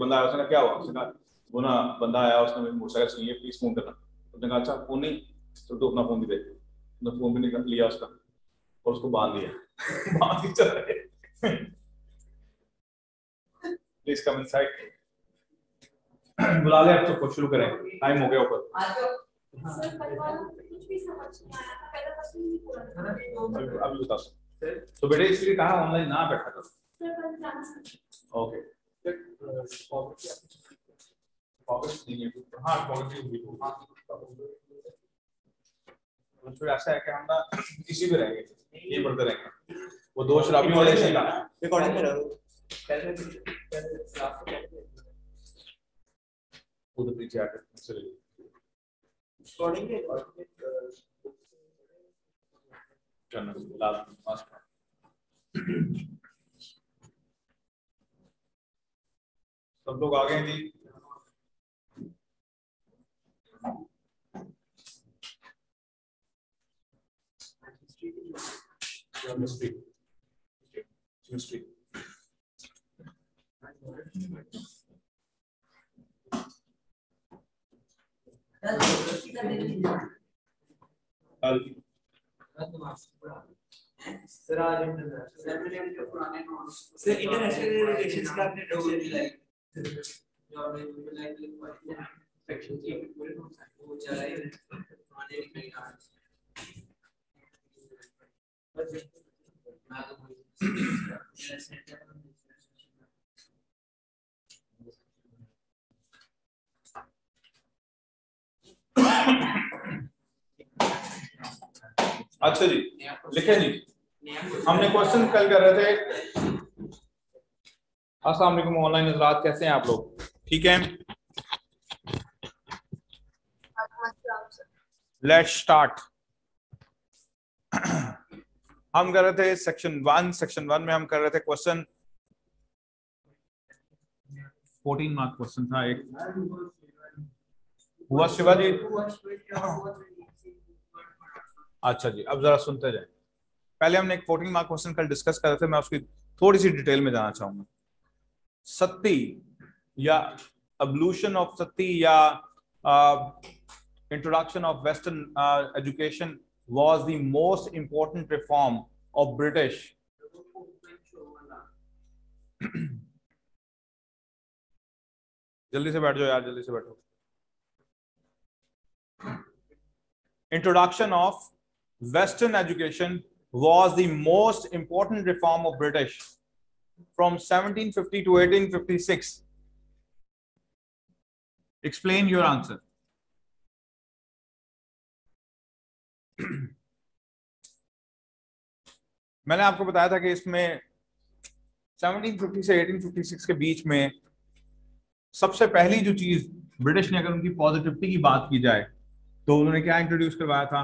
बंदा आया, उसने कहा क्या हुआ, उसने कहा वो ना बंदा आया, उसने मेरी मोटरसाइकिल छीनी है, प्लीज फोन करना। उसने कहा अच्छा फोन नहीं, तो तू अपना फोन भी दे। उसने फोन भी निकाल लिया उसका और उसको बांध दिया। बांध के चला गया। Please come inside. बुला ले, अब तो शुरू करें, टाइम हो गया ऊपर। अभी बता। तो बेटे इसलिए कहा ऑनलाइन ना बैठा करो। ओके हाँ तो ऐसा है कि हम ना इसी पे रहेंगे, ये पढ़ते रहेंगे। वो दो शराबियों वाले से रिकॉर्डिंग करो उधर पीछे आकर चले रिकॉर्डिंग के सब लोग आ गए जी। केमिस्ट्री केमिस्ट्री सर आज इंटरनेशनल रिलेशंस का आपने डोमेन दिलाई जो आपने लाइक सेक्शन की पूरे वो चला है आने निकल रहा है। अच्छा जी लिखे जी। हमने क्वेश्चन कल कर रहे थे। अस्सलाम वालेकुम ऑनलाइन हज़रात, कैसे हैं आप लोग? ठीक है, लेट्स स्टार्ट। हम कर रहे थे सेक्शन वन में हम कर रहे थे क्वेश्चन 14 मार्क क्वेश्चन था एक। हुआ शिवाजी? अच्छा जी, अब जरा सुनते जाए। पहले हमने एक 14 मार्क क्वेश्चन कल डिस्कस कर रहे थे, मैं उसकी थोड़ी सी डिटेल में जाना चाहूंगा। सत्ती या अब्लूशन ऑफ सत्ती या introduction of western education was the most important reform of British जल्दी से बैठ जाओ यार, जल्दी से बैठो। Introduction of Western education was the most important reform of British from 1750 to 1856. Explain your answer. मैंने आपको बताया था कि इसमें 1750 से 1856 के बीच में सबसे पहली जो चीज ब्रिटिश ने, अगर उनकी पॉजिटिविटी की बात की जाए, तो उन्होंने क्या इंट्रोड्यूस करवाया था?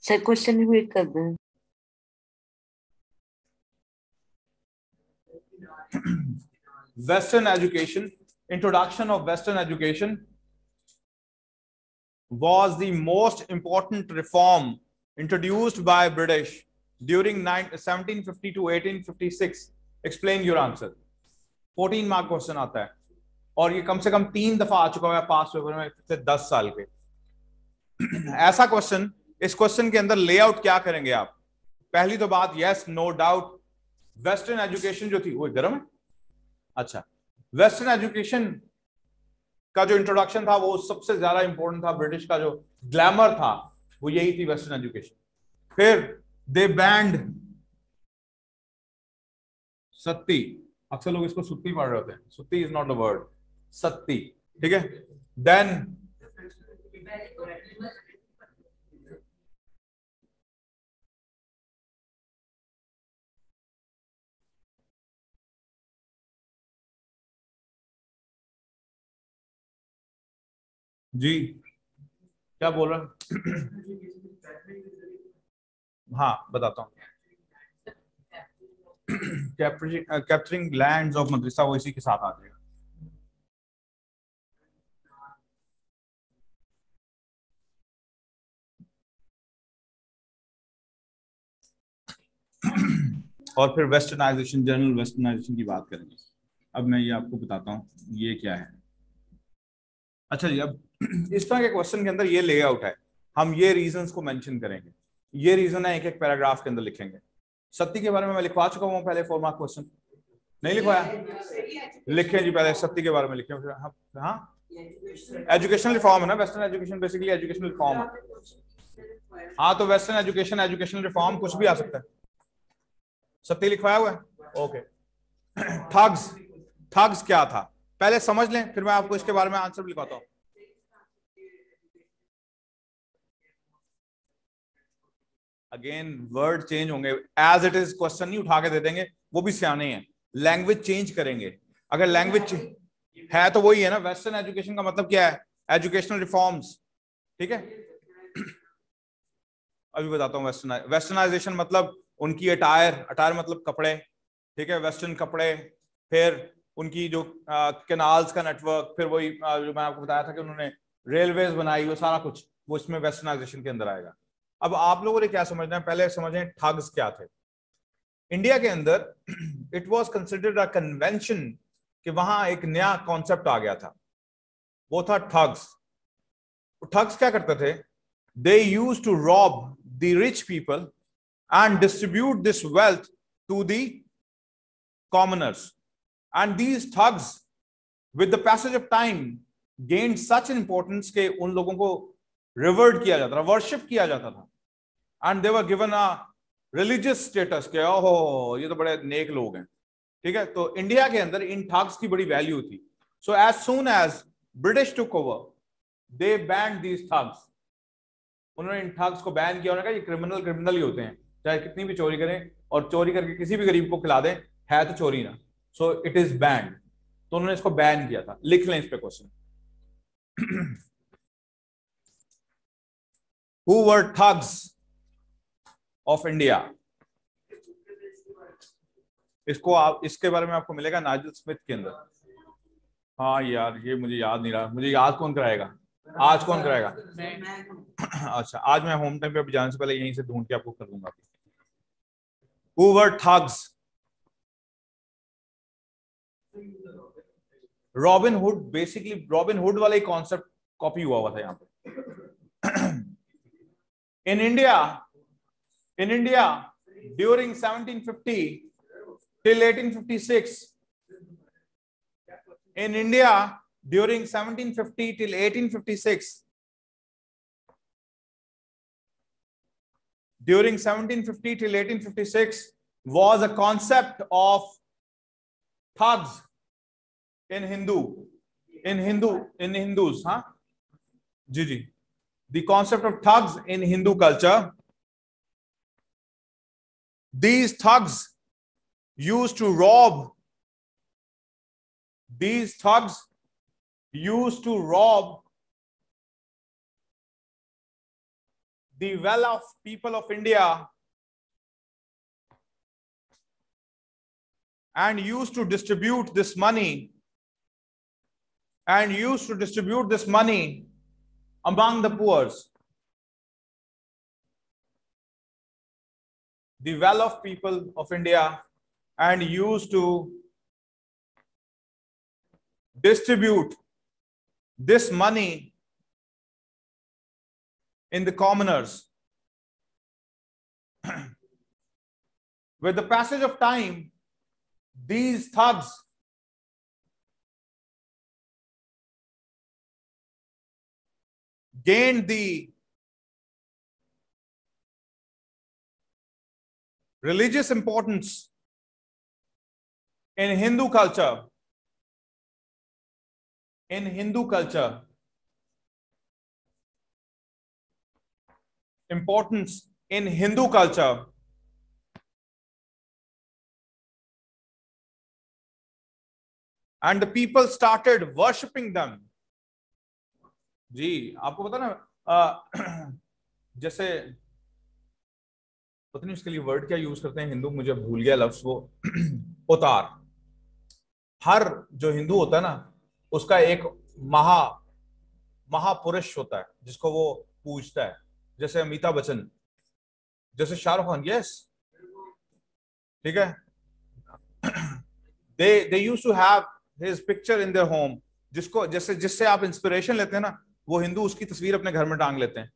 सर क्वेश्चन रिपीट कर दें। Western education, introduction of Western education was the most important reform introduced by British during 1750 to 1856. Explain your answer. 14 mark question आता है और ये कम से कम 3 दफा आ चुका है पास पेपर में पिछले 10 साल के। ऐसा क्वेश्चन, इस क्वेश्चन के अंदर लेआउट क्या करेंगे आप? पहली तो बात, yes no doubt, western education जो थी वो गर्म है। अच्छा, वेस्टर्न एजुकेशन का जो इंट्रोडक्शन था वो सबसे ज्यादा इंपॉर्टेंट था। ब्रिटिश का जो ग्लैमर था वो यही थी, वेस्टर्न एजुकेशन। फिर दे बैंड सत्ती, अक्सर लोग इसको सुत्ती पढ़ रहे होते हैं, सुत्ती is not the word, Satti, ठीक है। देन जी क्या बोल रहा है? हाँ बताता हूँ। कैप्चरिंग लैंड्स ऑफ मदरसा, वो इसी के साथ आ जाएगा। और फिर वेस्टर्नाइजेशन, जनरल वेस्टर्नाइजेशन की बात करेंगे। अब मैं ये आपको बताता हूँ ये क्या है। अच्छा जी, अब इस तरह के क्वेश्चन के अंदर ये लेआउट है, हम ये रीजंस को मेंशन करेंगे, ये रीजन है एक एक पैराग्राफ के अंदर लिखेंगे। सत्ती के बारे में मैं लिखवा चुका हूँ पहले 4 मार्क क्वेश्चन, नहीं लिखवाया? लिखे जी पहले सत्ती के बारे में लिखे। हाँ, एजुकेशनल रिफॉर्म है ना, western education basically educational reform है। हाँ तो वेस्टर्न एजुकेशन, एजुकेशनल रिफॉर्म कुछ भी आ सकता है। सत्ती लिखवाया हुआ है, ओके। ठग्स, ठग्स क्या था पहले समझ लें, फिर मैं आपको इसके बारे में आंसर भी लिखवाता हूँ। अगेन वर्ड चेंज होंगे, एज इट इज क्वेश्चन नहीं उठा के दे देंगे, वो भी सियाने हैं, लैंग्वेज चेंज करेंगे। अगर लैंग्वेज है तो वही है ना, वेस्टर्न एजुकेशन का मतलब क्या है, एजुकेशनल रिफॉर्म्स, ठीक है। अभी बताता हूँ वेस्टर्नाइजेशन मतलब उनकी अटायर, अटायर मतलब कपड़े, ठीक है, वेस्टर्न कपड़े, फिर उनकी जो कैनाल्स का नेटवर्क, फिर वही जो मैं आपको बताया था कि उन्होंने रेलवेज बनाई, वो सारा कुछ वो इसमें वेस्टर्नाइजेशन के अंदर आएगा। अब आप लोगों ने क्या समझना है, पहले समझें ठग्स क्या थे। इंडिया के अंदर it was considered a convention कि वहां एक नया कॉन्सेप्ट आ गया था, वो था ठग्स। ठग्स क्या करते थे, they used to rob the rich people and distribute this wealth to the commoners, and these thugs with the passage of time gained such an importance के उन लोगों को revered किया जाता था, worship किया जाता था, and they were given a religious status के ओहो ये तो बड़े नेक लोग हैं, ठीक है। तो इंडिया के अंदर इन ठग्स की बड़ी वैल्यू थी। so as soon as British took over they banned these thugs, उन्होंने इन ठग्स को बैन किया, उन्होंने कहा ये क्रिमिनल ही होते हैं, चाहे कितनी भी चोरी करें और चोरी करके किसी भी गरीब को खिला दें, है तो चोरी ना, सो इट इज बैंड। तो उन्होंने इसको बैन किया था, लिख लें इस पे question. Who were thugs of India, इसको आप इसके बारे में आपको मिलेगा नाइजल स्मिथ के अंदर। हाँ यार ये मुझे याद नहीं रहा, मुझे याद कौन कराएगा, आज कौन कराएगा? अच्छा आज मैं होम टाइम पे अभी जाने से पहले यहीं से ढूंढ के आपको कर दूंगा। Who were thugs? Robin hood, basically robin hood वाला ही कॉन्सेप्ट कॉपी हुआ था यहाँ पे। In India during 1750 till 1856, in India during 1750 till 1856, during 1750 till 1856 was a concept of thugs in Hindus, huh? जी, the concept of thugs in Hindu culture. These thugs used to rob, these thugs used to rob the well-off people of India and used to distribute this money among the poor. The well-off people of India and used to distribute this money in the commoners. With the passage of time, these thugs gained the religious importance in Hindu culture. In Hindu culture, importance in Hindu culture, and the people started worshipping them. जी आपको पता ना, जैसे पता नहीं उसके लिए word क्या use करते हैं हिंदू, मुझे भूल गया लफ्ज वो, उतार। हर जो हिंदू होता है ना उसका एक महापुरुष होता है जिसको वो पूजता है, जैसे अमिताभ बच्चन, जैसे शाहरुख खान, यस ठीक है। they used to have his picture in their home, जिसको जिससे आप इंस्पिरेशन लेते हैं ना, वो हिंदू उसकी तस्वीर अपने घर में टांग लेते हैं,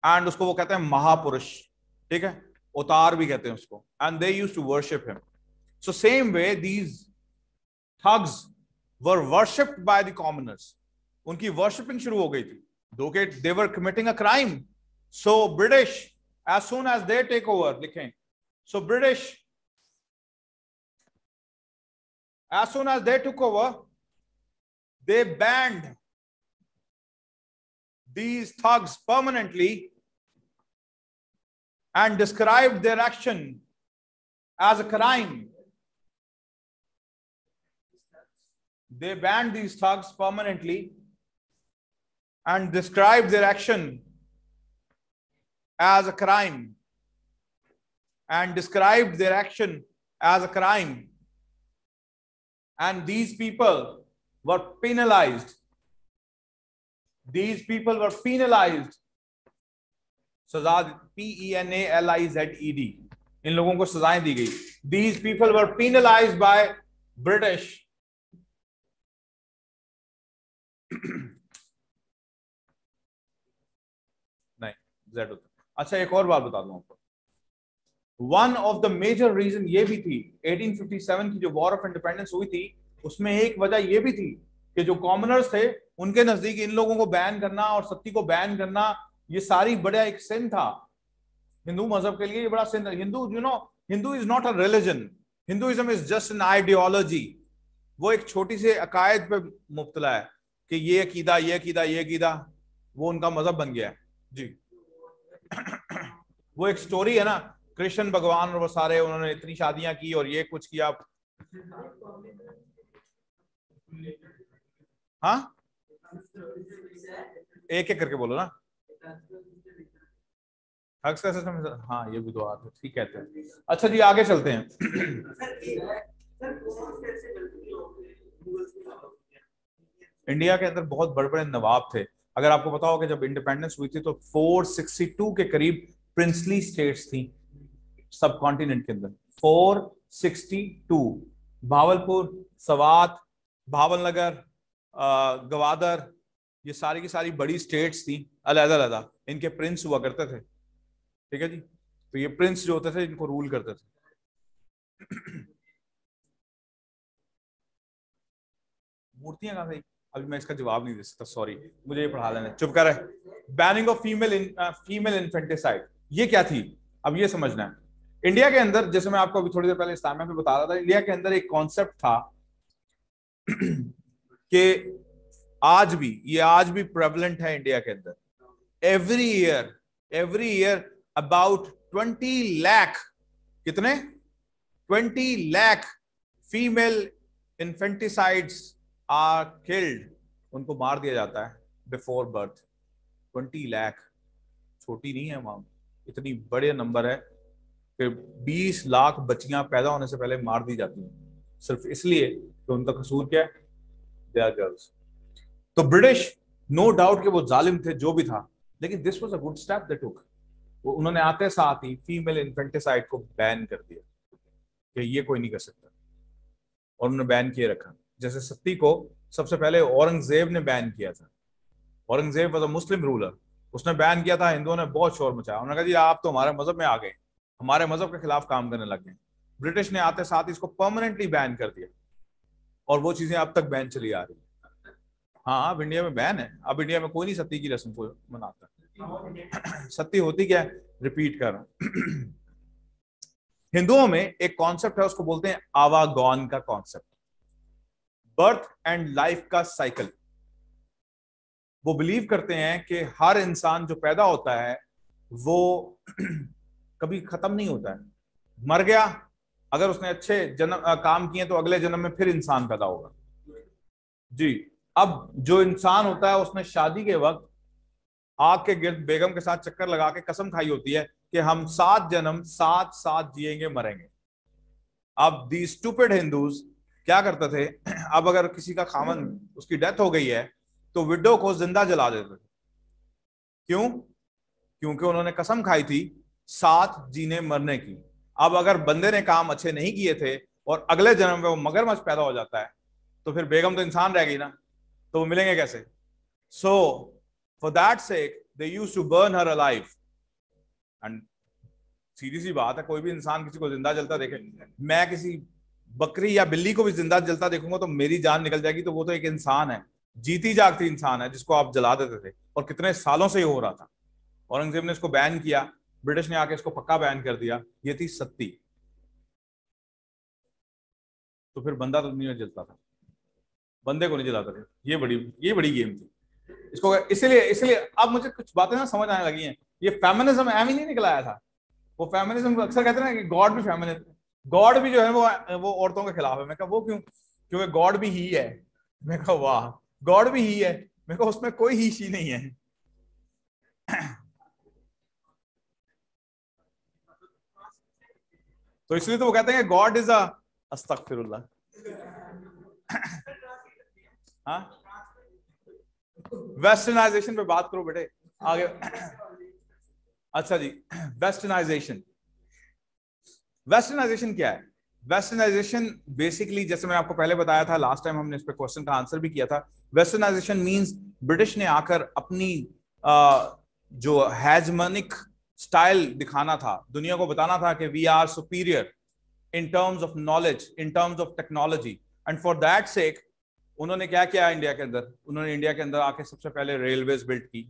एंड उसको वो कहते हैं महापुरुष, ठीक है, अवतार भी कहते हैं उसको, and they used to worship him. So same way these thugs were worshipped by the commoners. उनकी वर्शिपिंग शुरू हो गई थी, दो के they were committing a crime. So British, as soon as they take over, लिखें, so British, as soon as they took over, they banned these thugs permanently and described their action as a crime. They banned these thugs permanently and described their action as a crime. And described their action as a crime. And these people were penalized. These people were penalized. सजा, PENALIZED. इन लोगों को सजाएं दी गई. These people were penalized by British. नहीं, Z होता. अच्छा, एक और बात बता दूं आपको. One of the major reason ये भी थी, 1857 की जो वॉर ऑफ इंडिपेंडेंस हुई थी, उसमें एक वजह ये भी थी कि जो कॉमनर्स थे उनके नजदीक इन लोगों को बैन करना और सत्ती को बैन करना, ये सारी बड़ा एक सिन था हिंदू मजहब के लिए. ये बड़ा सिन था. Hindu is not a religion. Hinduism is just an ideology. वो एक छोटी सी अकायद पे मुब्तला है कि ये अकीदा, ये अकीदा, ये अकीदा, वो उनका मजहब बन गया है जी. वो एक स्टोरी है ना, कृष्ण भगवान और वो सारे, उन्होंने इतनी शादियां की और ये कुछ किया. हाँ, एक एक करके बोलो ना. हक्स का सिस्टम, हाँ ये भी दो आते, ठीक कहते हैं. अच्छा जी, आगे चलते हैं. इंडिया के अंदर बहुत बड़े बड़े नवाब थे. अगर आपको पता हो कि जब इंडिपेंडेंस हुई थी तो 462 के करीब प्रिंसली स्टेट्स थी सब कॉन्टिनेंट के अंदर. 462. भावलपुर, सवात, भावलनगर, गवादर, ये सारी की सारी बड़ी स्टेट्स थी अलग-अलग. इनके प्रिंस हुआ करते थे, ठीक है जी. तो ये प्रिंस जो होते थे इनको रूल करते थे. मूर्तियां कहां गई? अभी मैं इसका जवाब नहीं दे सकता, सॉरी, मुझे ये पढ़ा लेना, चुप कर. बैनिंग ऑफ फीमेल इन्फेंटिसाइड, ये क्या थी? अब ये समझना है. इंडिया के अंदर, जैसे मैं आपको अभी थोड़ी देर पहले इस्लामिया में बता रहा था, इंडिया के अंदर एक कॉन्सेप्ट था कि आज भी प्रेवलेंट है इंडिया के अंदर. एवरी ईयर अबाउट 20 लाख, कितने? 20 लाख फीमेल इन्फेंटिसाइड्स आर किल्ड. उनको मार दिया जाता है बिफोर बर्थ. 20 लाख छोटी नहीं है माम, इतनी बड़े नंबर है कि 20 लाख बच्चियां पैदा होने से पहले मार दी जाती हैं, सिर्फ इसलिए कि उनका कसूर क्या है? They are girls. तो ब्रिटिश, नो डाउट कि वो जालिम थे, जो भी था, लेकिन this was a good step they took. उन्होंने आते साथ ही फीमेल इन्फेंटिसाइड को बैन कर दिया कि ये कोई नहीं कर सकता, और उन्होंने बैन किए रखा. जैसे सती को सबसे पहले औरंगजेब ने बैन किया था. Aurangzeb was a Muslim ruler, उसने बैन किया था. हिंदुओं ने बहुत शोर मचाया, उन्होंने कहा जी आप तो हमारे मजहब में आ गए, हमारे मजहब के खिलाफ काम करने लग गए. ब्रिटिश ने आते साथ इसको परमानेंटली बैन कर दिया, और वो चीजें अब तक बैन चली आ रही है. हाँ, अब इंडिया में बैन है. अब इंडिया में कोई नहीं सती की रस्म को मनाता. सती होती क्या है? रिपीट कर रहा हूं. हिंदुओं में एक कॉन्सेप्ट है, उसको बोलते हैं आवागौन का कॉन्सेप्ट, बर्थ एंड लाइफ का साइकिल. वो बिलीव करते हैं कि हर इंसान जो पैदा होता है वो कभी खत्म नहीं होता है. मर गया, अगर उसने अच्छे जन्म काम किए तो अगले जन्म में फिर इंसान पैदा होगा जी. अब जो इंसान होता है उसने शादी के वक्त आग के गिर्द बेगम के साथ चक्कर लगा के कसम खाई होती है कि हम 7 जन्म साथ जिएंगे मरेंगे. अब दी स्टूपिड हिंदूज क्या करते थे, अब अगर किसी का खामन, उसकी डेथ हो गई है तो विडो को जिंदा जला देते थे. क्यों? क्योंकि उन्होंने कसम खाई थी 7 जीने मरने की. अब अगर बंदे ने काम अच्छे नहीं किए थे और अगले जन्म में वो मगरमच्छ पैदा हो जाता है, तो फिर बेगम तो इंसान रह गई ना, तो वो मिलेंगे कैसे? So for that sake they used to burn her alive. And सीधी सी बात है, कोई भी इंसान किसी को जिंदा जलता देखे, मैं किसी बकरी या बिल्ली को भी जिंदा जलता देखूंगा तो मेरी जान निकल जाएगी, तो वो तो एक इंसान है, जीती जागती इंसान है, जिसको आप जला देते थे, और कितने सालों से ये हो रहा था। औरंगजेब ने इसको बैन किया, ब्रिटिश ने आके इसको पक्का बैन कर दिया। ये थी सत्ती। तो फिर बंदा तो नहीं जलता था, बंदे को नहीं जलाते थे। ये बड़ी गेम थी इसको। इसलिए अब मुझे कुछ बातें ना समझ आने लगी हैं। ये फेमिनिज्म एम ही नहीं निकल आया था। वो फेमिनिज्म अक्सर कहते हैं ना कि गॉड भी फेमिनिस्ट, गॉड भी जो है वो औरतों के खिलाफ है। मैं कहा वो क्यों? क्योंकि गॉड भी ही है। मैं कहा वाह, गॉड भी ही है। मैं कहा उसमें कोई ही शी नहीं है। तो इसलिए तो वो कहते हैं गॉड इज अस्तगफिरुल्लाह। हाँ, वेस्टर्नाइजेशन पे बात करो बेटे आगे। अच्छा जी, वेस्टर्नाइजेशन क्या है? वेस्टर्नाइजेशन बेसिकली, जैसे मैंने आपको पहले बताया था, लास्ट टाइम हमने इस पे क्वेश्चन का आंसर भी किया था। वेस्टर्नाइजेशन मींस ब्रिटिश ने आकर अपनी जो हेजमनिक स्टाइल दिखाना था, दुनिया को बताना था कि we are superior in terms of knowledge, in terms of technology. And for that sake उन्होंने क्या किया इंडिया के अंदर? उन्होंने इंडिया के अंदर आके सबसे पहले रेलवेज बिल्ड की,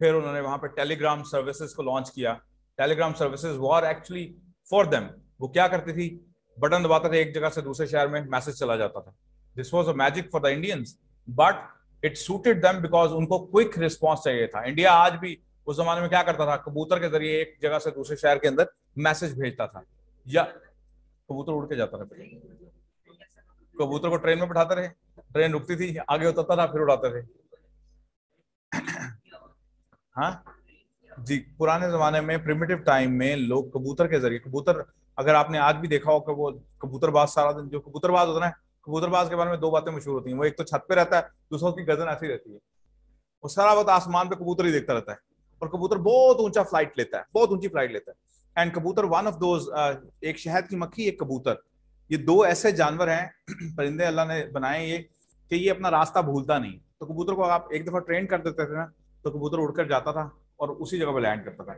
फिर उन्होंने वहां पे टेलीग्राम सर्विसेज को लॉन्च किया। Telegram services were actually for them. वो क्या करती थी? बटन दबाते थे, एक जगह से दूसरे शहर में मैसेज चला जाता था। This was a magic for the Indians, but it suited them because उनको क्विक रिस्पॉन्स चाहिए था। इंडिया आज भी उस जमाने में क्या करता था? कबूतर के जरिए एक जगह से दूसरे शहर के अंदर मैसेज भेजता था, या कबूतर उड़ के जाता था। कबूतर को ट्रेन में बैठाते रहे, ट्रेन रुकती थी, आगे उतरता था, फिर उड़ाते थे। हाँ जी, पुराने जमाने में प्रिमिटिव टाइम में लोग कबूतर के जरिए, कबूतर अगर आपने आज भी देखा हो कि वो कबूतरबाज सारा दिन, जो कबूतरबाज होता है, कबूतरबाज के बारे में दो बातें मशहूर होती हैं। वो एक तो छत पे रहता है, दूसरा उसकी गर्दन ऐसी रहती है, वो सारा वक्त आसमान पे कबूतर ही देखता रहता है। और कबूतर बहुत ऊंचा फ्लाइट लेता है, बहुत ऊंची फ्लाइट लेता है। एंड कबूतर वन ऑफ दोज, एक शहद की मक्खी, एक कबूतर, ये दो ऐसे जानवर हैं परिंदे अल्लाह ने बनाए ये, कि ये अपना रास्ता भूलता नहीं। तो कबूतर को आप एक दफा ट्रेन कर देते थे ना, तो कबूतर उड़कर जाता था और उसी जगह पे लैंड करता था।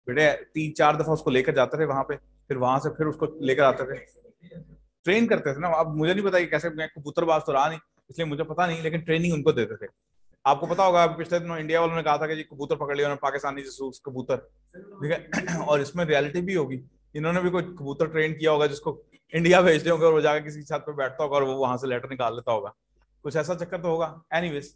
बेटे 3-4 दफा उसको लेकर जाते थे वहां पे, फिर वहां से फिर उसको लेकर आते थे, ट्रेन करते थे ना। अब मुझे नहीं पता कि कैसे, मैं कबूतरबाज तो रहा नहीं इसलिए मुझे पता नहीं, लेकिन ट्रेनिंग उनको देते थे। आपको पता होगा पिछले दिनों इंडिया वालों ने कहा था कि जी कबूतर पकड़ लिया उन्होंने, पाकिस्तानी जासूस कबूतर, ठीक है। और इसमें रियलिटी भी होगी, इन्होंने भी कोई कबूतर ट्रेन किया होगा जिसको इंडिया भेजते होंगे, और वो जाकर किसी छत पे बैठता होगा और वो वहां से लेटर निकाल लेता होगा, कुछ ऐसा चक्कर तो होगा। एनीवेज,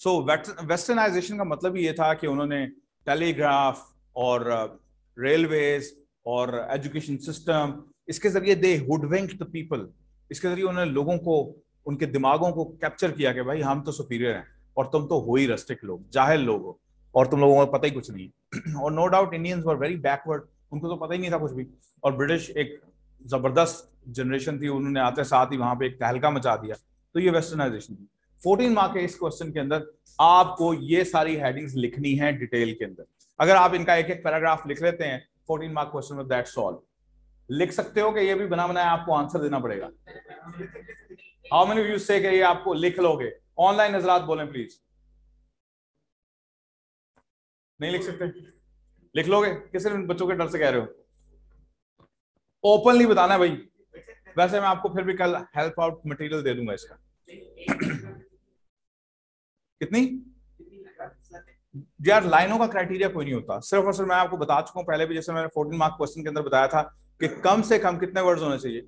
सो वेस्टर्नाइजेशन का मतलब ये था कि उन्होंने टेलीग्राफ और रेलवेज और एजुकेशन सिस्टम, इसके जरिए दे हुडविंक्ड द पीपल। इसके जरिए उन्होंने लोगों को, उनके दिमागों को कैप्चर किया कि भाई हम तो सुपीरियर हैं और तुम तो हो ही रस्टिक लोग, जाहिल लोग हो, और तुम लोगों को पता ही कुछ नहीं। और no doubt Indians were very backward, उनको तो पता ही नहीं था कुछ भी। और ब्रिटिश एक जबरदस्त जनरेशन थी, उन्होंने आते साथ ही वहां पे एक तहलका मचा दिया। तो ये वेस्टर्नाइजेशन थी। 14 मार्क के इस क्वेश्चन के अंदर आपको ये सारी हेडिंग्स लिखनी है डिटेल के अंदर। अगर आप इनका एक एक पैराग्राफ लिख लेते हैं 14 मार्क क्वेश्चन में, दैट्स ऑल। लिख सकते हो कि ये भी बना बनाया आपको आंसर देना पड़ेगा? हाउ मेनी ऑफ यू से कि ये आपको लिख लोगे? ऑनलाइन हजरात बोलें प्लीज। नहीं लिख सकते? लिख लोगे? किस बच्चों के डर से कह रहे हो? ओपनली बताना है भाई। वैसे मैं आपको फिर भी कल हेल्प आउट मटेरियल दे दूंगा इसका। कितनी? यार लाइनों का क्राइटेरिया कोई नहीं होता, सिर्फ और सिर्फ मैं आपको बता चुका हूं पहले भी, जैसे मैंने 14 मार्क क्वेश्चन के अंदर बताया था कि कम से कम कितने वर्ड्स होने चाहिए?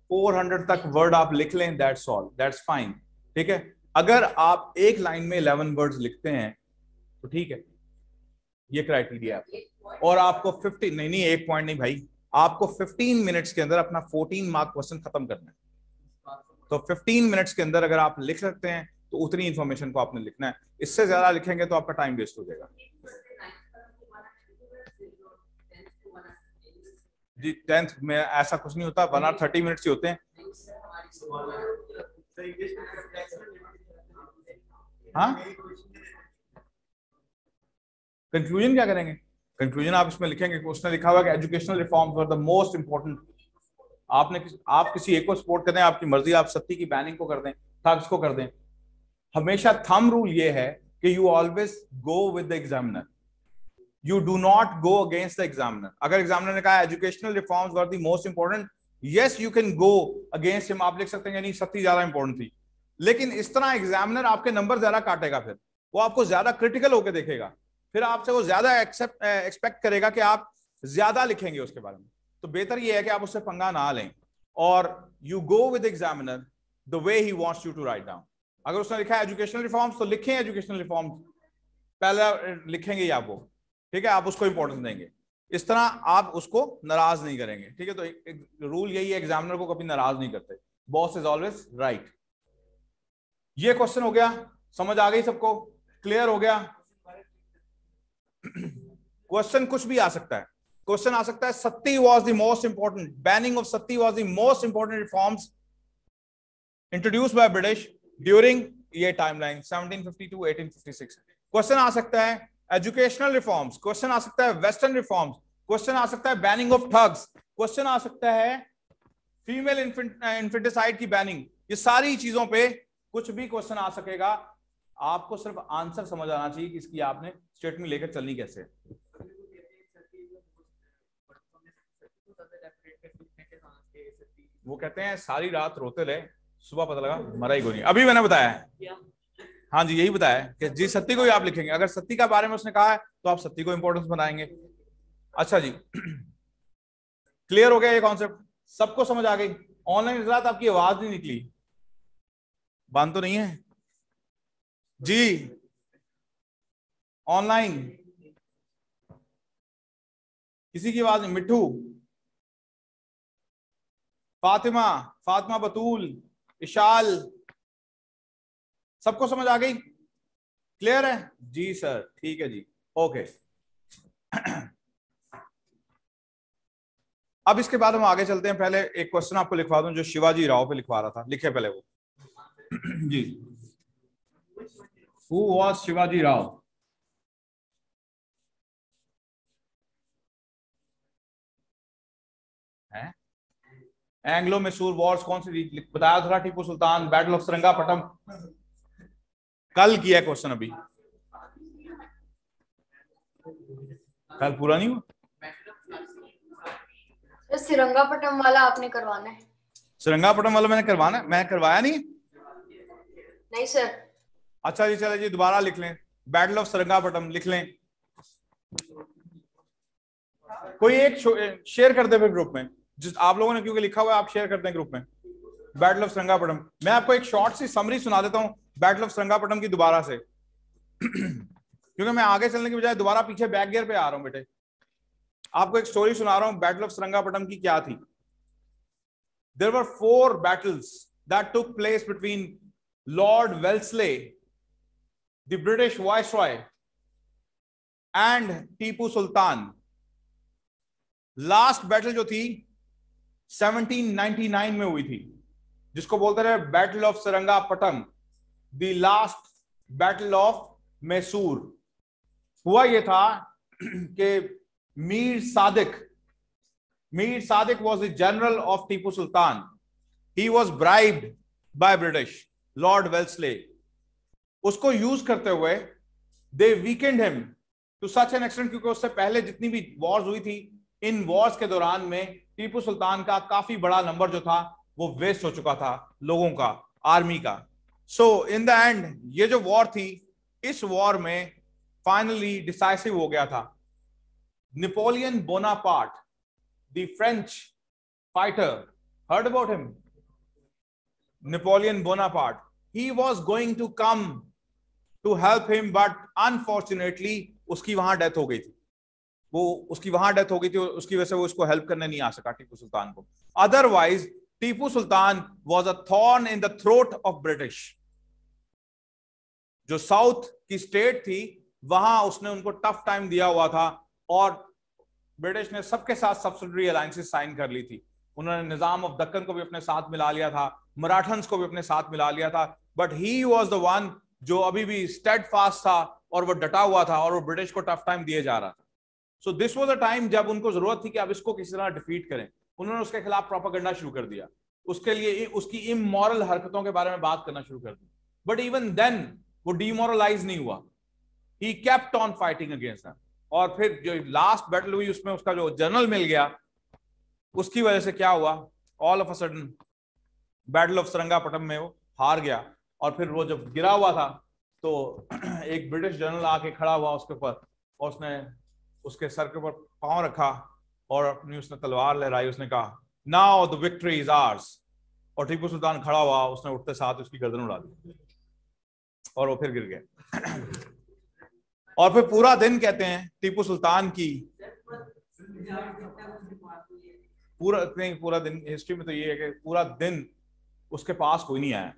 400 तक वर्ड आप लिख लें, दैट्स ऑल, दैट्स फाइन, ठीक है। अगर आप एक लाइन में 11 वर्ड्स लिखते हैं तो ठीक है, ये क्राइटेरिया है। और आपको 50 नहीं, एक पॉइंट नहीं भाई, आपको 15 मिनट्स के अंदर अपना 14 मार्क क्वेश्चन खत्म करना है। तो 15 मिनट्स के अंदर अगर आप लिख सकते हैं तो उतनी इंफॉर्मेशन को आपने लिखना है। इससे ज्यादा लिखेंगे तो आपका टाइम वेस्ट हो जाएगा। जी 10th में ऐसा कुछ नहीं होता, 1 hour 30 मिनट्स ही होते हैं। हाँ, कंक्लूजन क्या करेंगे? कंक्लूजन आप इसमें लिखेंगे कि उसने लिखा हुआ कि educational reforms were the most important. आप किसी एक को सपोर्ट कर दें, आपकी मर्जी, आप सत्ती की बैनिंग को कर दें, थग्स को कर दें, हमेशा थंब रूल ये है कि you always go with the examiner, you do not go against the examiner. अगर एग्जामिनर ने कहा educational reforms were the most important, yes you can go against him, आप लिख सकते हैं नहीं सत्ती ज्यादा इंपॉर्टेंट थी, लेकिन इस तरह एग्जामिनर आपके नंबर ज्यादा काटेगा, फिर वो आपको ज्यादा क्रिटिकल होकर देखेगा, फिर आपसे वो ज्यादा एक्सपेक्ट करेगा कि आप ज्यादा लिखेंगे उसके बारे में। तो बेहतर ये है कि आप उससे पंगा ना लें और you go with examiner the way he wants you to write down. अगर उसने लिखा है एजुकेशनल रिफॉर्म्स तो लिखें एजुकेशनल रिफॉर्म्स, पहले लिखेंगे ही आप वो, ठीक है, आप उसको इंपॉर्टेंस देंगे, इस तरह आप उसको नाराज नहीं करेंगे, ठीक है। तो एक रूल यही है, एग्जामिनर को कभी नाराज नहीं करते, बॉस इज ऑलवेज राइट। ये क्वेश्चन हो गया, समझ आ गई सबको, क्लियर हो गया। क्वेश्चन कुछ भी आ सकता है, क्वेश्चन आ सकता है Satti was the most important, banning of Satti was the most important reforms introduced by British during ये टाइमलाइन 1750 to 1856। क्वेश्चन आ सकता है एजुकेशनल रिफॉर्म्स, क्वेश्चन आ सकता है वेस्टर्न रिफॉर्म्स, क्वेश्चन आ सकता है बैनिंग ऑफ ठग्स, क्वेश्चन आ सकता है फीमेल इन्फेंटिसाइड की बैनिंग। ये सारी चीजों पे कुछ भी क्वेश्चन आ सकेगा, आपको सिर्फ आंसर समझ आना चाहिए कि इसकी आपने स्टेटमेंट लेकर चलनी कैसे है। वो कहते हैं सारी रात रोते रहे, सुबह पता लगा मरा ही कोई नहीं। अभी मैंने बताया है, हाँ जी यही बताया है कि जी सत्ती को ही आप लिखेंगे, अगर सत्ती का बारे में उसने कहा है तो आप सत्ती को इंपॉर्टेंस बनाएंगे। अच्छा जी, क्लियर हो गया ये कॉन्सेप्ट, सबको समझ आ गई। ऑनलाइन रिजल्ट, आपकी आवाज नहीं निकली, बंद तो नहीं है जी? ऑनलाइन किसी की आवाज नहीं? मिट्ठू, फातिमा, फातिमा बतूल, इशाल, सबको समझ आ गई? क्लियर है जी सर, ठीक है जी, ओके। अब इसके बाद हम आगे चलते हैं। पहले एक क्वेश्चन आपको लिखवा दूं जो शिवाजी राव पे लिखवा रहा था, लिखे पहले वो जी। Who was Shivaji Rao? Anglo Mysore Wars कौन सी थी? बताया था टीपू सुल्तान, बैटल ऑफ श्रृंगापट्टम, कल किया क्वेश्चन, अभी कल पूरा नहीं हुआ। श्रृंगापट्टम वाला आपने करवाना है? श्रृंगापट्टम वाला मैंने करवाना है, मैं करवाया नहीं सर। अच्छा जी, चले जी दोबारा लिख लें, बैटल ऑफ श्रृंगापट्टम लिख लें। कोई एक शेयर कर दे फिर ग्रुप में, जिस आप लोगों ने क्योंकि लिखा हुआ है आप शेयर करते हैं ग्रुप में। बैटल ऑफ श्रृंगापट्टम, मैं आपको एक शॉर्ट सी समरी सुना देता हूं बैटल ऑफ श्रृंगापट्टम की दोबारा से क्योंकि मैं आगे चलने की बजाय दोबारा पीछे बैक गियर पे आ रहा हूं बेटे। आपको एक स्टोरी सुना रहा हूं बैटल ऑफ श्रृंगापट्टम की क्या थी। There were 4 battles that took place between Lord Wellesley, the British Viceroy, and Tipu Sultan. Last battle जो थी 1799 में हुई थी, जिसको बोलते रहे battle of Srirangapatnam, the last battle of Mysore. हुआ यह था कि Mir Sadiq was the general of Tipu Sultan. He was bribed by British, Lord Wellesley. उसको यूज करते हुए they weakened him to such an extent, क्योंकि उससे पहले जितनी भी वॉर्स हुई थी, इन वॉर्स के दौरान में टीपू सुल्तान का काफी बड़ा नंबर जो था वो वेस्ट हो चुका था, लोगों का, आर्मी का। सो इन द एंड ये जो वॉर थी, इस वॉर में फाइनली डिसाइसिव हो गया था। Napoleon Bonaparte, the French fighter, heard about him? Napoleon Bonaparte. He was going to come to help him, but unfortunately उसकी वहां डेथ हो गई थी। उसकी वहां डेथ हो गई थी, उसकी वजह से वो इसको हेल्प करने नहीं आ सका टीपू सुल्तान को। Otherwise Tipu Sultan was a thorn in the throat of British. जो साउथ की स्टेट थी वहां उसने उनको टफ टाइम दिया हुआ था, और ब्रिटिश ने सबके साथ सब्सिडरी अलायंसेस साइन कर ली थी। उन्होंने निजाम ऑफ दक्कन को भी अपने साथ मिला लिया था, मराठन्स को भी अपने साथ मिला लिया था, but he was the one जो अभी भी स्टेडफास्ट था और वो डटा हुआ था और वो ब्रिटिश को टफ टाइम दिए जा रहा था। So this was a time जब उनको जरूरत थी कि अब इसको किसी तरह डिफीट करें। उन्होंने उसके खिलाफ प्रोपेगेंडा शुरू कर दिया, उसके लिए उसकी इमोरल हरकतों के बारे में बात करना शुरू कर दी। बट इवन देन वो डिमोरलाइज नहीं हुआ, he kept on fighting against them. और फिर जो लास्ट बैटल हुई उसमें उसका जो जनरल मिल गया, उसकी वजह से क्या हुआ, all of a sudden battle of Seringapatam में वो हार गया। और फिर वो जब गिरा हुआ था तो एक ब्रिटिश जनरल आके खड़ा हुआ उसके ऊपर, और उसने उसके सर के ऊपर पांव रखा और अपनी उसने तलवार लहराई। उसने कहा now the victory is ours. और टीपू सुल्तान खड़ा हुआ, उसने उठते साथ उसकी गर्दन उड़ा दी और वो फिर गिर गए। और फिर पूरा दिन कहते हैं टीपू सुल्तान की पूरा दिन हिस्ट्री में तो ये है कि पूरा दिन उसके पास कोई नहीं आया।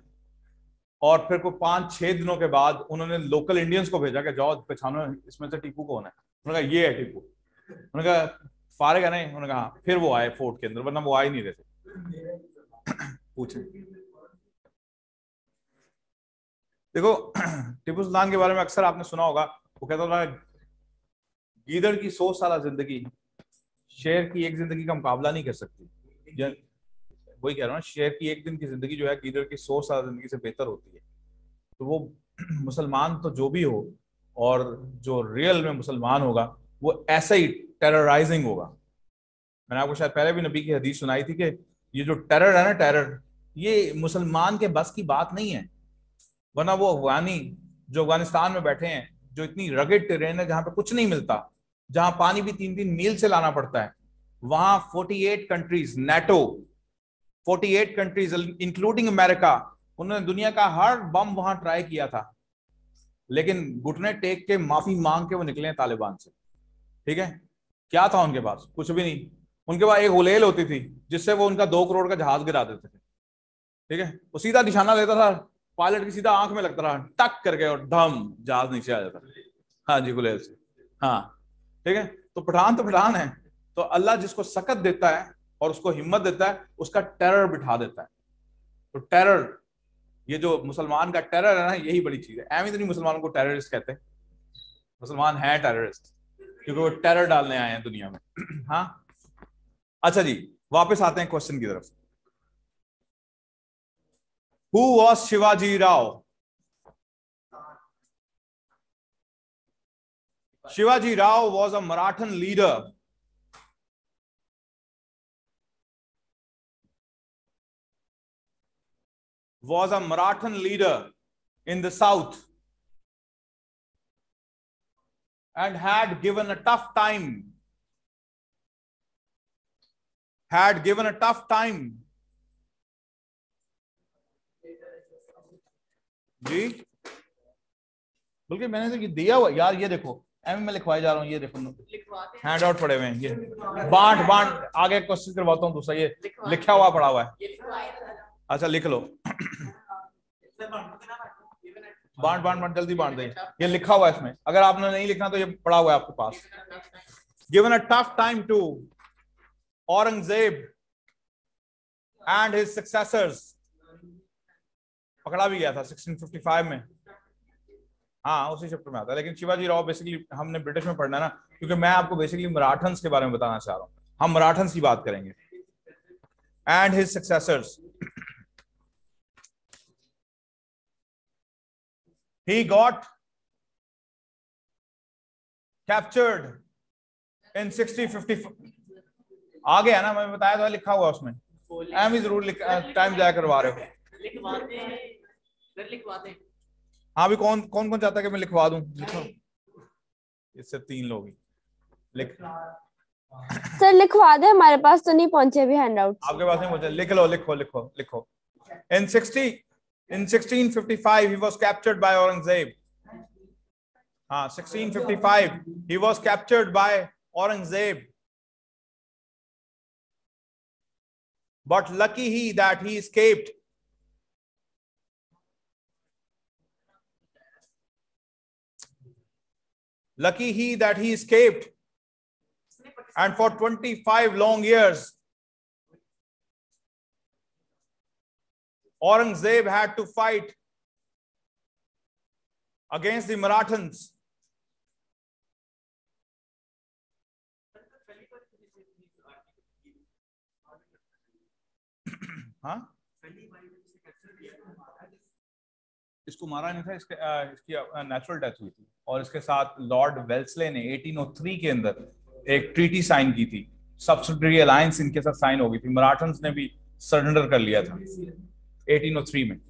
और फिर को 5-6 दिनों के बाद उन्होंने लोकल इंडियंस को भेजा कि जाओ पहचानो इसमें से टीपू कौन है। उन्होंने कहा ये है टीपू। उन्होंने कहा फारिग है नहीं? उन्होंने कहा। फिर वो आए फोर्ट के अंदर, वरना वो आ ही नहीं रहे थे। पूछे देखो टीपू सुल्तान के बारे में अक्सर आपने सुना होगा, वो कहता था गीदड़ की 100 साल जिंदगी शेर की एक जिंदगी का मुकाबला नहीं कर सकती। वही कह रहा हूँ, शेर की एक दिन की जिंदगी जो है गीदड़ की 100 साल जिंदगी से बेहतर होती है। तो वो मुसलमान तो जो भी हो, और जो रियल में मुसलमान होगा वो ऐसा ही टेरराइजिंग होगा। मैंने आपको शायद पहले भी नबी की हदीस सुनाई थी कि ये जो टेरर है ना, टेरर ये मुसलमान के बस की बात नहीं है। वरना वो अफगानी जो अफगानिस्तान में बैठे हैं, जो इतनी रगेड टेरेन है जहां पे कुछ नहीं मिलता, जहां पानी भी 3-3 मील से लाना पड़ता है, वहां 48 countries NATO 48 countries including America, उन्होंने दुनिया का हर बम वहां ट्राई किया था, लेकिन घुटने टेक के माफी मांग के वो निकले तालिबान से। ठीक है, क्या था उनके पास? कुछ भी नहीं। उनके पास एक हुलेल होती थी जिससे वो उनका 2 करोड़ का जहाज गिरा देते थे। ठीक है, वो सीधा निशाना लेता था, पायलट की सीधा आंख में लगता था, टक करके, और धम जहाज नीचे आ जाता। हाँ जी, हुलेल से। हाँ ठीक है, तो पठान है। तो अल्लाह जिसको सकत देता है और उसको हिम्मत देता है, उसका टेरर बिठा देता है। तो टेरर, ये जो मुसलमान का टेरर है ना, यही बड़ी चीज है। एवं तो नहीं मुसलमानों को टेररिस्ट कहते, मुसलमान है टेररिस्ट क्योंकि वो टेरर डालने आए हैं दुनिया में। हाँ अच्छा जी, वापस आते हैं क्वेश्चन की तरफ। Who was Shivaji Rao? Shivaji Rao was a Maratha leader in the south and had given a tough time जी। बल्कि मैंने तो ये दिया हुआ यार, ये देखो एम में लिखवाए जा रहा हूँ, ये देखो हैंड आउट पड़े हुए हैं, ये बांट आगे क्वेश्चन करवाता हूँ दूसरा, ये लिखा हुआ पड़ा हुआ है। अच्छा लिख लो, बांट जल्दी बांट दें, ये लिखा हुआ है इसमें। अगर आपने नहीं लिखना तो ये पड़ा हुआ है आपके पास। Given a tough time to Aurangzeb and his successors, पकड़ा भी गया था 1655 में। हाँ उसी चैप्टर में आता है, लेकिन शिवाजी राव बेसिकली हमने ब्रिटिश में पढ़ना है ना, क्योंकि मैं आपको बेसिकली मराठन्स के बारे में बताना चाह रहा हूँ। हम मराठन्स की बात करेंगे। And his successors, he got captured in 1655। आ गया ना, मैं बताया था, लिखा हुआ उसमें। एम ही जरूर टाइम जाया करवा रहे हो, लिखवाते हैं। हाँ भी कौन चाहता है कि मैं लिखवा दूं? लिखो, इससे 3 लोग ही लिख। सर लिखवा दे, हमारे पास तो नहीं पहुंचे अभी हैंडआउट। आपके पास नहीं पहुंचे? लिखो। In 1655 he was captured by Aurangzeb. 1655 he was captured by Aurangzeb. But lucky he that he escaped. Lucky he that he escaped. And for 25 long years, Aurangzeb had to fight against the Marathans. हाँ, इसको मारा नहीं था, इसकी natural death हुई थी। और इसके साथ लॉर्ड वेल्सले ने 1803 के अंदर एक ट्रीटी साइन की थी, सब्सिडरी अलायंस इनके साथ साइन हो गई थी। मराठन्स ने भी सरेंडर कर लिया था 1803 में।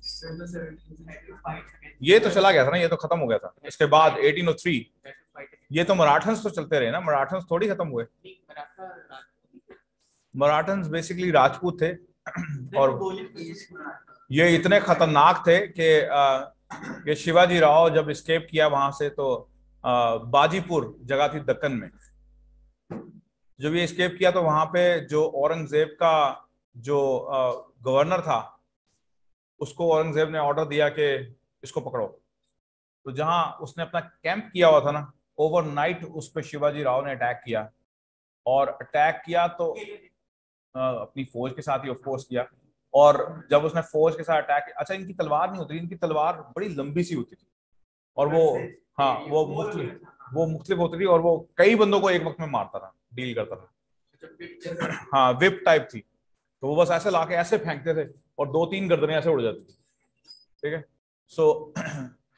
ये तो चला गया था ना, ये तो खत्म हो गया था। इसके बाद 1803, ये तो मराठन्स तो चलते रहे ना, मराठन्स थोड़ी खत्म हुए। मराठन्स बेसिकली राजपूत थे और ये इतने खतरनाक थे कि शिवाजी राव जब एस्केप किया वहां से, तो बाजीपुर जगह थी दक्कन में, जब ये एस्केप किया तो वहां पे जो औरंगजेब का जो गवर्नर था, उसको औरंगजेब ने ऑर्डर दिया कि इसको पकड़ो। तो जहां उसने अपना कैंप किया हुआ था ना, ओवरनाइट उस पर शिवाजी राव ने अटैक किया। और अटैक किया तो अपनी फौज के साथ ही ऑफ कोर्स किया। और जब उसने फौज के साथ अटैक, अच्छा इनकी तलवार नहीं होती, इनकी तलवार बड़ी लंबी सी होती थी और वो, हाँ वो मुख्तलिफ होती थी और वो कई बंदों को एक वक्त में मारता था, डील करता था। हाँ, विप टाइप थी। तो वो बस ऐसे लाके ऐसे फेंकते थे और 2-3 गर्दनें ऐसे उड़ जाती थी, ठीक है। सो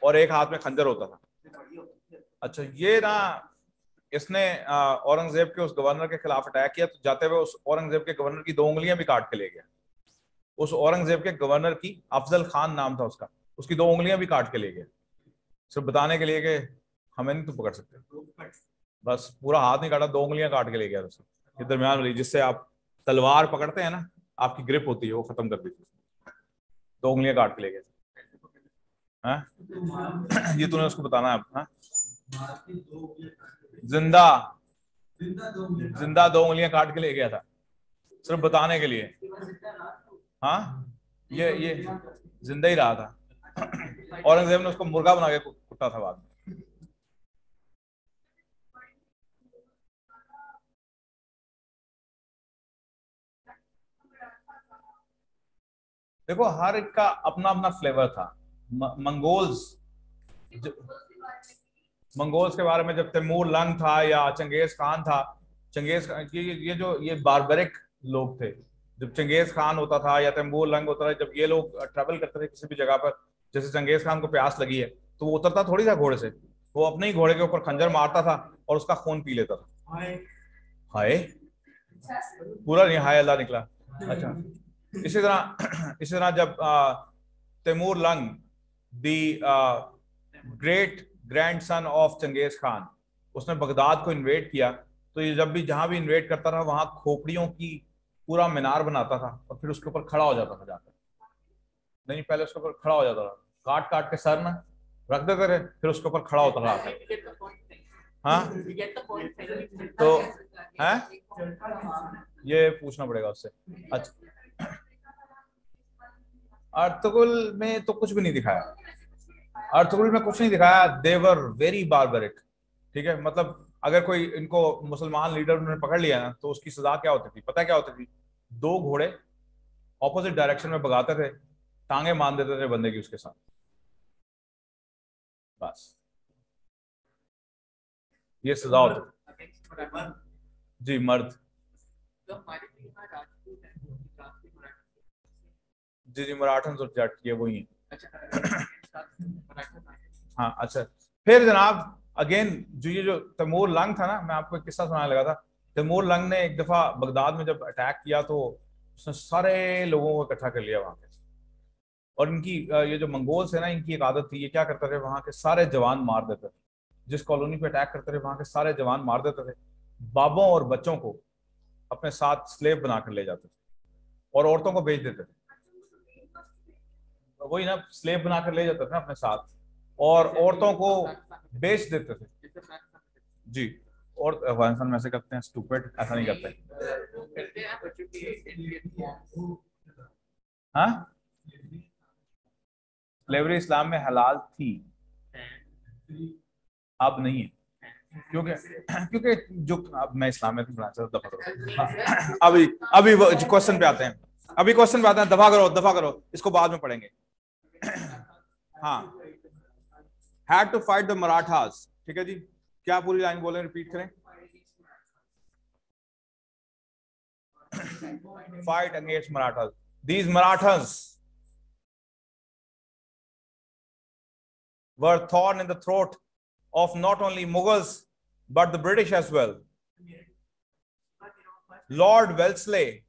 और एक हाथ में खंजर होता था। अच्छा, ये ना इसने औरंगजेब के उस गवर्नर के खिलाफ अटैक किया, तो जाते हुए उस औरंगजेब के गवर्नर की 2 उंगलियां भी काट के ले गया। उस औरंगजेब के गवर्नर की, अफजल खान नाम था उसका, उसकी 2 उंगलियां भी काट के ले गया, सिर्फ बताने के लिए कि हमें नहीं तो पकड़ सकते। बस पूरा हाथ नहीं काटा, 2 उंगलियां काट के ले गया उसको, ये दरमियान वाली जिससे आप तलवार पकड़ते हैं ना, आपकी ग्रिप होती है, वो खत्म कर दी थी, 2 उंगलियां काट के ले गए। ये तूने उसको बताना है। हाँ? जिंदा 2 उंगलियां काट के ले गया था, सिर्फ बताने के लिए। हाँ, ये जिंदा ही रहा था। औरंगजेब ने उसको मुर्गा बना के कुटा था बाद में। देखो, हर एक का अपना अपना फ्लेवर था। मंगोल्स के बारे में जब तैमूर लंग था या चंगेज खान था, ये बारबरिक लोग थे। जब चंगेज खान होता था या तैमूर लंग होता था, जब ये लोग ट्रेवल करते थे किसी भी जगह पर, जैसे चंगेज खान को प्यास लगी है तो वो उतरता थोड़ी था घोड़े से, वो अपने ही घोड़े के ऊपर खंजर मारता था और उसका खून पी लेता था। हाय, पूरा नहीं हाय अल्लाह निकला। अच्छा, इसी तरह जब Timur Lang, the great grandson of Genghis Khan, उसने बगदाद को इन्वेड किया, तो ये जब भी जहां भी इन्वेड करता था वहां खोपड़ियों की पूरा मीनार बनाता था और फिर उसके ऊपर खड़ा हो जाता था जाकर। नहीं, पहले उसके ऊपर खड़ा हो जाता था, काट काट के सर में रख देते थे, फिर उसके ऊपर खड़ा होता था। हाँ, तो है ये पूछना पड़ेगा उससे। अच्छा, अर्तुगरुल में तो कुछ भी नहीं दिखाया, अर्तुगरुल में कुछ नहीं दिखाया। देवर वेरी बार्बरिक, ठीक है। मतलब अगर कोई इनको मुसलमान लीडर ने पकड़ लिया ना, तो उसकी सजा क्या होती थी, पता क्या होती थी? 2 घोड़े ऑपोजिट डायरेक्शन में भगाते थे, टांगे मान देते थे बंदे की उसके साथ, बस ये सजा होती थी। जी, मर्द। जी, मराठन और जट ये वही है। हाँ, अच्छा, फिर जनाब अगेन जो तैमूर लंग था ना, मैं आपको एक किस्सा सुनाने लगा था। तैमूर लंग ने एक दफा बगदाद में जब अटैक किया तो उसने सारे लोगों को इकट्ठा कर लिया वहां पे। और इनकी ये जो मंगोल्स है ना, इनकी एक आदत थी, ये क्या करते थे, वहां के सारे जवान मार देते थे। जिस कॉलोनी पे अटैक करते थे वहां के सारे जवान मार देते थे, बाबों और बच्चों को अपने साथ स्लेव बनाकर ले जाते थे और औरतों को बेच देते थे। वही ना, स्लेव बनाकर ले जाते थे ना अपने साथ, और औरतों को बेच देते थे। जी, और अफगानिस्तान में ऐसे करते हैं, स्टूपिड, ऐसा नहीं करते। हाँ, स्लेवरी इस्लाम में हलाल थी, अब नहीं है, क्योंकि जो, अब मैं इस्लाम में दफा करो। अभी क्वेश्चन पे आते हैं, दफा करो, इसको बाद में पढ़ेंगे। हाँ, had to fight the Marathas, ठीक है जी। क्या पूरी लाइन बोले, रिपीट करें। Fight against Marathas. these Marathas were thorn in the throat of not only Mughals but the British as well. Lord Wellesley,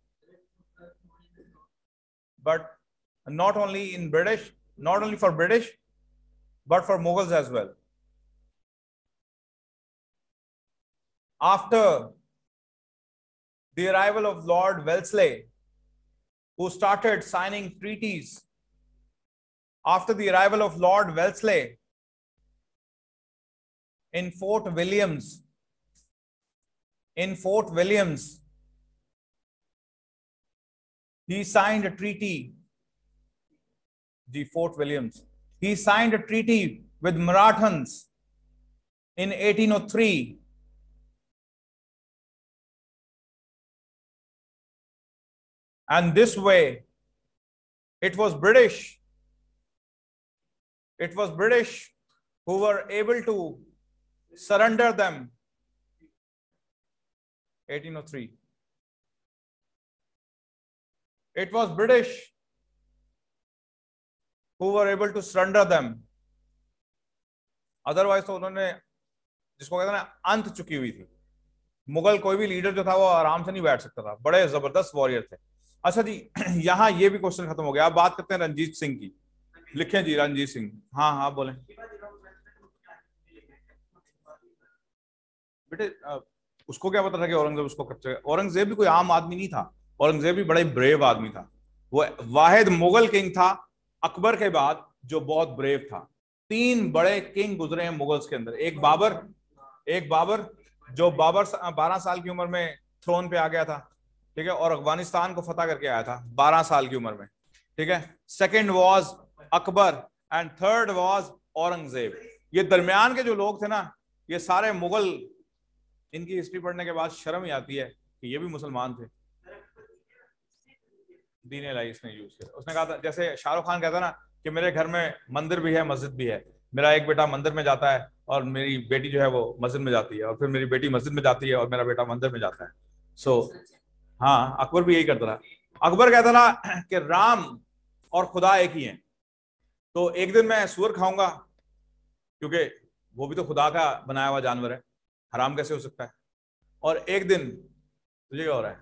but not only for British, but for Mughals as well. After the arrival of Lord Wellesley, who started signing treaties, after the arrival of Lord Wellesley in Fort Williams, he signed a treaty. Fort Williams. He signed a treaty with Marathans in 1803. And this way, it was British who were able to surrender them. 1803. It was British who were able to surrender them. Otherwise तो उन्होंने जिसको कहते हैं ना अंत चुकी हुई थी. मुगल कोई भी लीडर जो था वो आराम से नहीं बैठ सकता था. बड़े जबरदस्त वॉरियर थे. अच्छा जी, यहाँ ये भी क्वेश्चन खत्म हो गया. आप बात करते हैं रंजीत सिंह की. लिखें जी रंजीत सिंह. हाँ बोलें बेटे. उसको क्या पता था कि औरंगजेब उसको कच्चे. औरंगजेब भी कोई आम आदमी नहीं था. औरंगजेब भी बड़ा ब्रेव आदमी था. वो वाहिद मुगल किंग था अकबर के बाद जो बहुत ब्रेव था. 3 बड़े किंग गुजरे हैं मुगल्स के अंदर. एक बाबर जो 12 साल की उम्र में थ्रोन पे आ गया था, ठीक है, और अफगानिस्तान को फतह करके आया था 12 साल की उम्र में, ठीक है. Second was Akbar and third was Aurangzeb. ये दरमियान के जो लोग थे ना, ये सारे मुगल. इनकी हिस्ट्री पढ़ने के बाद शर्म ही आती है कि ये भी मुसलमान थे. दीन इलाही इसने यूज किया. उसने कहा था, जैसे शाहरुख खान कहता ना कि मेरे घर में मंदिर भी है मस्जिद भी है. मेरा एक बेटा मंदिर में जाता है और मेरी बेटी जो है वो मस्जिद में जाती है, और फिर मेरी बेटी मस्जिद में जाती है और मेरा बेटा मंदिर में जाता है. हाँ, अकबर भी यही करता था. अकबर कहता था कि राम और खुदा एक ही हैं. तो एक दिन मैं सूअर खाऊंगा क्योंकि वो भी तो खुदा का बनाया हुआ जानवर है, हराम कैसे हो सकता है. और एक दिन तुझे क्या हो रहा है,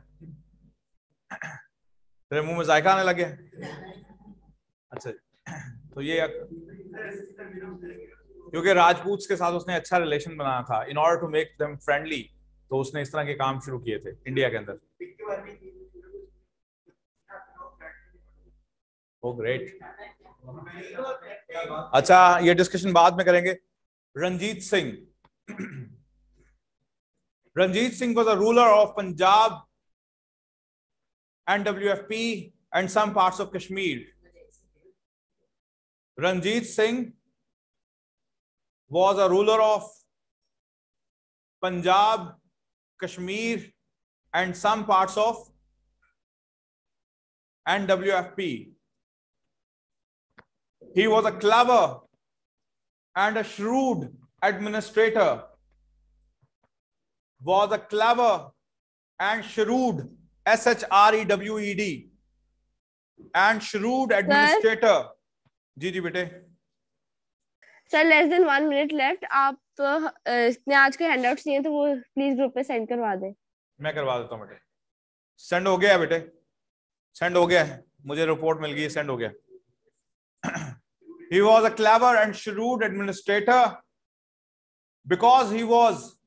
तेरे मुंह में जायका आने लग गया. अच्छा, तो ये क्योंकि राजपूत के साथ उसने अच्छा रिलेशन बनाया था, in order to make them friendly, तो उसने इस तरह के काम शुरू किए थे इंडिया के अंदर. ओ ग्रेट. अच्छा, ये डिस्कशन बाद में करेंगे. Ranjit Singh. Ranjit Singh was a ruler of Punjab and WFP and some parts of Kashmir. Ranjit Singh was a ruler of Punjab, Kashmir and some parts of WFP. He was a clever and a shrewd administrator. Was a clever and shrewd, SHREWED, and shrewd administrator. जी बेटे. Sir less than 1 minute left. आप ने आज के handouts दिए तो वो please group पे send करवा दें. मैं करवा देता हूँ बेटे. सेंड हो गया बेटे, सेंड हो गया है. मुझे रिपोर्ट मिल गई, सेंड हो गया. He was a clever and shrewd administrator because he was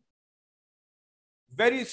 very